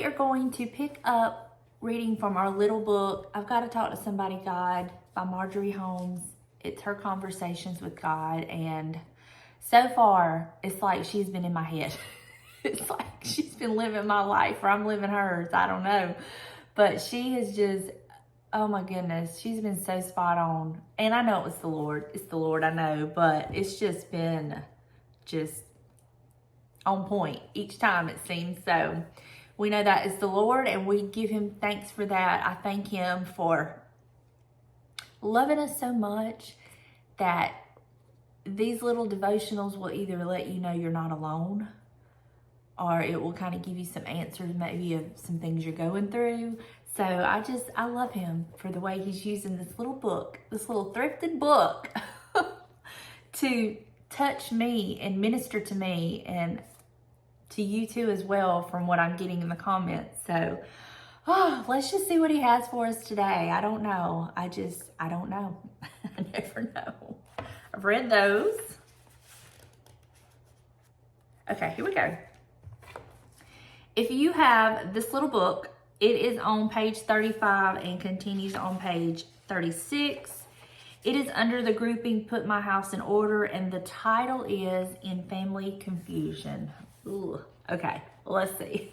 we are going to pick up reading from our little book, I've Got to Talk to Somebody, God, by Marjorie Holmes. It's her conversations with God, and so far, it's like she's been in my head. It's like she's been living my life, or I'm living hers. I don't know. But she is just, oh my goodness, she's been so spot on. And I know it was the Lord. It's the Lord, I know. But it's just been just on point each time, it seems. So we know that is the Lord, and we give him thanks for that. I thank him for loving us so much that these little devotionals will either let you know you're not alone, or it will kind of give you some answers maybe of some things you're going through. So I love him for the way he's using this little book, this little thrifted book to touch me and minister to me, and to you too as well, from what I'm getting in the comments. So let's just see what he has for us today. I don't know. I don't know. I never know. I've read those. Okay, here we go. If you have this little book, it is on page 35 and continues on page 36. It is under the grouping Put My House in Order, and the title is In Family Confusion. Ooh, okay, let's see.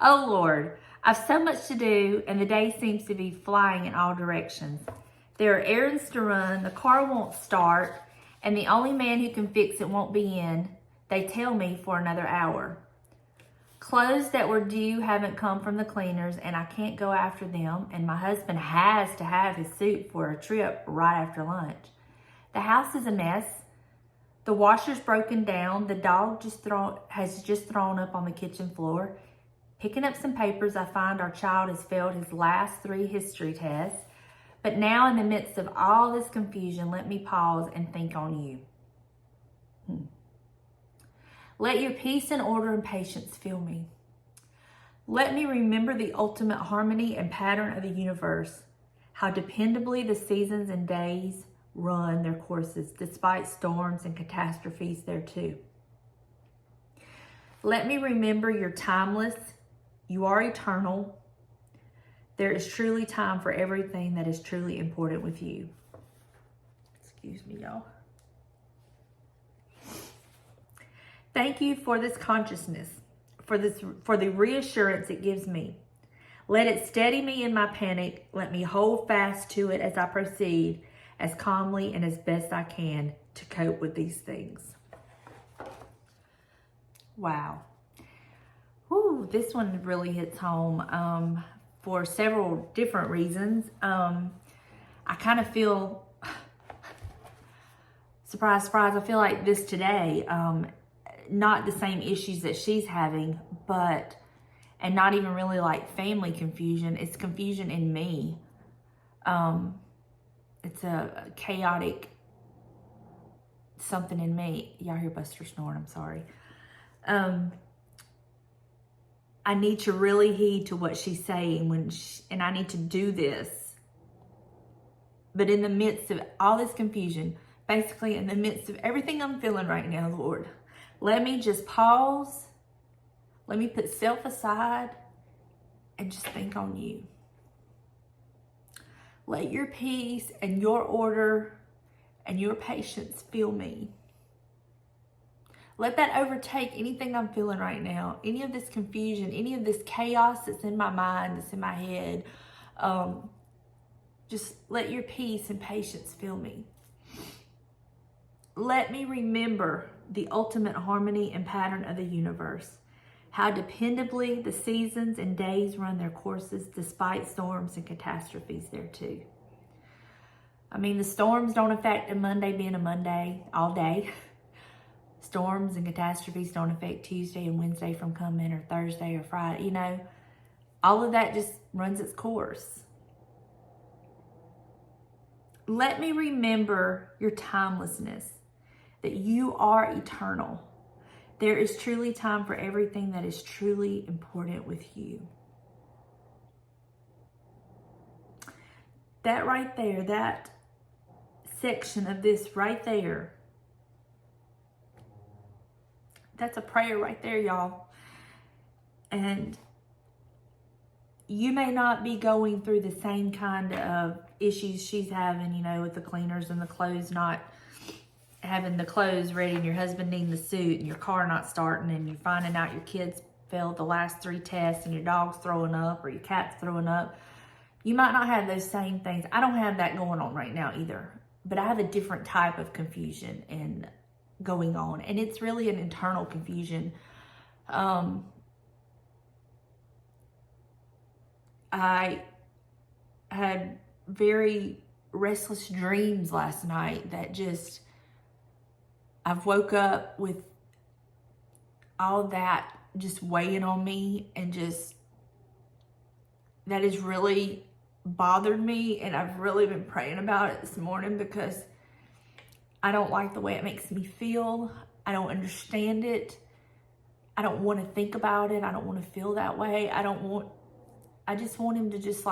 Oh Lord, I've so much to do, and the day seems to be flying in all directions. There are errands to run, the car won't start, and the only man who can fix it won't be in, they tell me, for another hour. Clothes that were due haven't come from the cleaners, and I can't go after them, and my husband has to have his suit for a trip right after lunch. The house is a mess. The washer's broken down. The dog has just thrown up on the kitchen floor. Picking up some papers, I find our child has failed his last 3 history tests. But now, in the midst of all this confusion, let me pause and think on you. Let your peace and order and patience fill me. Let me remember the ultimate harmony and pattern of the universe, how dependably the seasons and days run their courses, despite storms and catastrophes thereto. Let me remember you're timeless, you are eternal. There is truly time for everything that is truly important with you. Excuse me, y'all. Thank you for this consciousness, for the reassurance it gives me. Let it steady me in my panic. Let me hold fast to it as I proceed, as calmly and as best I can to cope with these things. Wow. Whew, this one really hits home for several different reasons. I kind of feel, surprise, surprise, I feel like this today, not the same issues that she's having, and not even really like family confusion. It's confusion in me. It's a chaotic something in me. Y'all hear Buster snoring, I'm sorry. I need to really heed to what she's saying and I need to do this. But in the midst of all this confusion, basically in the midst of everything I'm feeling right now, Lord, let me just pause. Let me put self aside and just think on you. Let your peace and your order and your patience fill me. Let that overtake anything I'm feeling right now, any of this confusion, any of this chaos that's in my mind, that's in my head. Just let your peace and patience fill me. Let me remember the ultimate harmony and pattern of the universe, how dependably the seasons and days run their courses despite storms and catastrophes thereto. I mean, the storms don't affect a Monday being a Monday all day. Storms and catastrophes don't affect Tuesday and Wednesday from coming, or Thursday or Friday. You know, all of that just runs its course. Let me remember your timelessness, that you are eternal. There is truly time for everything that is truly important with you. That right there, that section of this right there, that's a prayer right there, y'all. And you may not be going through the same kind of issues she's having, you know, with the cleaners and the clothes not having the clothes ready, and your husband needing the suit, and your car not starting, and you're finding out your kids failed the last 3 tests, and your dog's throwing up or your cat's throwing up. You might not have those same things. I don't have that going on right now either, but I have a different type of confusion and going on, and it's really an internal confusion. I had very restless dreams last night that just, I've woke up with all that just weighing on me, and just, that has really bothered me, and I've really been praying about it this morning because I don't like the way it makes me feel. I don't understand it. I don't want to think about it. I don't want to feel that way. I just want him to just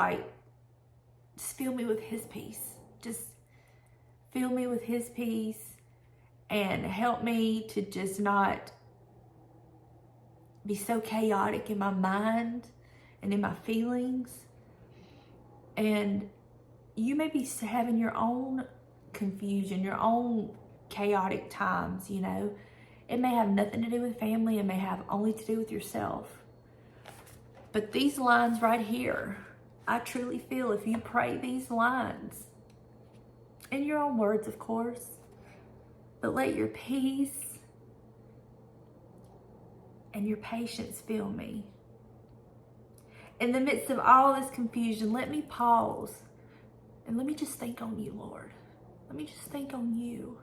fill me with his peace. Just fill me with his peace and help me to just not be so chaotic in my mind and in my feelings. And you may be having your own confusion, your own chaotic times, you know. It may have nothing to do with family. It may have only to do with yourself. But these lines right here, I truly feel if you pray these lines, in your own words, of course, but let your peace and your patience fill me. In the midst of all this confusion, let me pause and let me just think on you, Lord. Let me just think on you.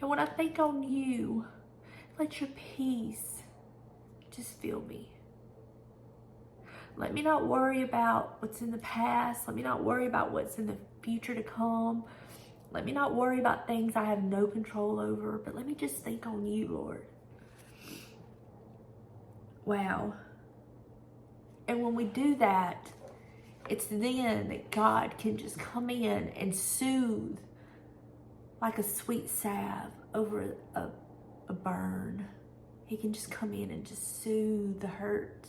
And when I think on you, let your peace just fill me. Let me not worry about what's in the past. Let me not worry about what's in the future to come. Let me not worry about things I have no control over, but let me just think on you, Lord. Wow. And when we do that, it's then that God can just come in and soothe like a sweet salve over a burn. He can just come in and just soothe the hurt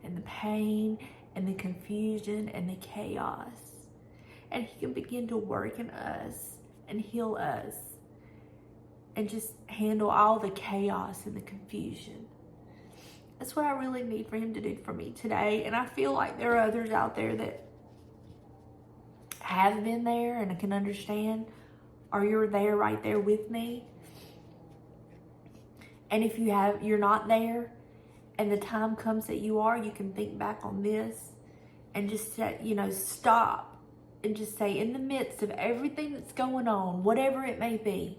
and the pain and the confusion and the chaos. And he can begin to work in us and heal us and just handle all the chaos and the confusion. That's what I really need for him to do for me today. And I feel like there are others out there that have been there and I can understand, or you're there right there with me. And if you're not there, and the time comes that you are, you can think back on this and just say, stop and just say, in the midst of everything that's going on, whatever it may be,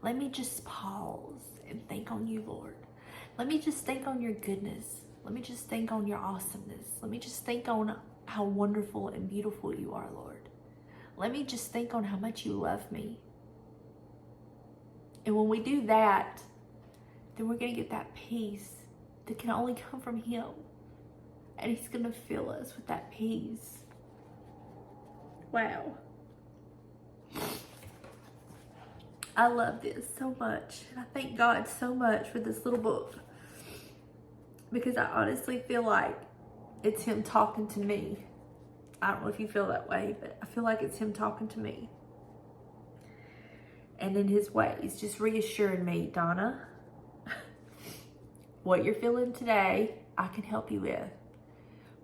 let me just pause and think on you, Lord. Let me just think on your goodness. Let me just think on your awesomeness. Let me just think on how wonderful and beautiful you are, Lord. Let me just think on how much you love me. And when we do that, then we're going to get that peace that can only come from him. And he's going to fill us with that peace. Wow. I love this so much. And I thank God so much for this little book. Because I honestly feel like it's him talking to me. I don't know if you feel that way, but I feel like it's him talking to me. And in his ways, just reassuring me, Donna, what you're feeling today, I can help you with.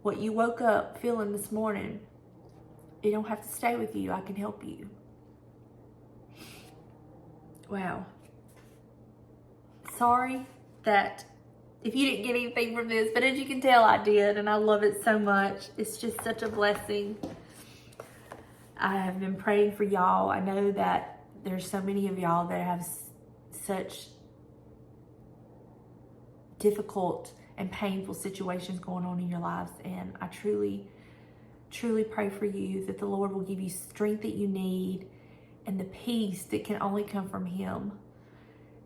What you woke up feeling this morning, it don't have to stay with you. I can help you. Wow. Sorry that if you didn't get anything from this, but as you can tell, I did, and I love it so much. It's just such a blessing. I have been praying for y'all. I know that there's so many of y'all that have such difficult and painful situations going on in your lives, and I truly, truly pray for you that the Lord will give you strength that you need and the peace that can only come from him.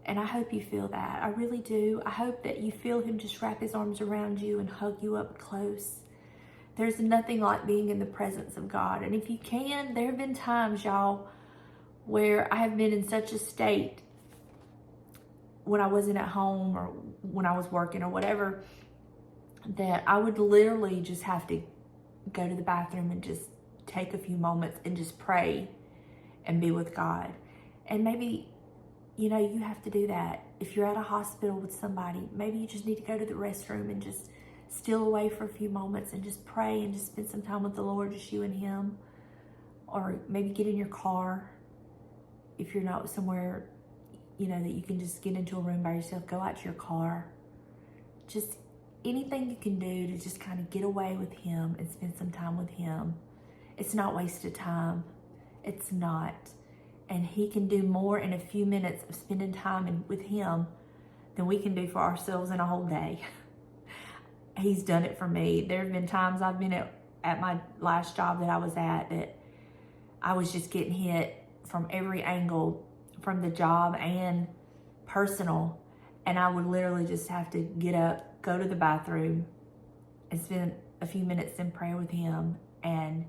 And I hope you feel that. I really do. I hope that you feel him just wrap his arms around you and hug you up close. There's nothing like being in the presence of God. And if you can, there have been times, y'all, where I have been in such a state when I wasn't at home or when I was working or whatever, that I would literally just have to go to the bathroom and just take a few moments and just pray and be with God. And maybe, you know, you have to do that. If you're at a hospital with somebody, maybe you just need to go to the restroom and just steal away for a few moments and just pray and just spend some time with the Lord, just you and him. Or maybe get in your car. If you're not somewhere, you know, that you can just get into a room by yourself, go out to your car. Just anything you can do to just kind of get away with him and spend some time with him. It's not wasted time. It's not. And he can do more in a few minutes of spending time with him than we can do for ourselves in a whole day. He's done it for me. There have been times I've been at my last job that I was at that I was just getting hit from every angle, from the job and personal. And I would literally just have to get up, go to the bathroom, and spend a few minutes in prayer with him. And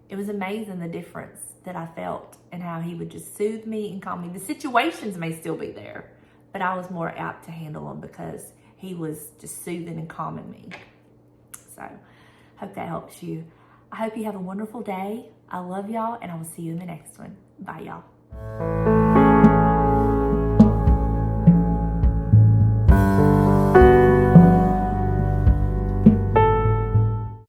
it was amazing the difference that I felt and how he would just soothe me and calm me. The situations may still be there, but I was more apt to handle them because he was just soothing and calming me. So, hope that helps you. I hope you have a wonderful day. I love y'all, and I will see you in the next one. Bye, y'all.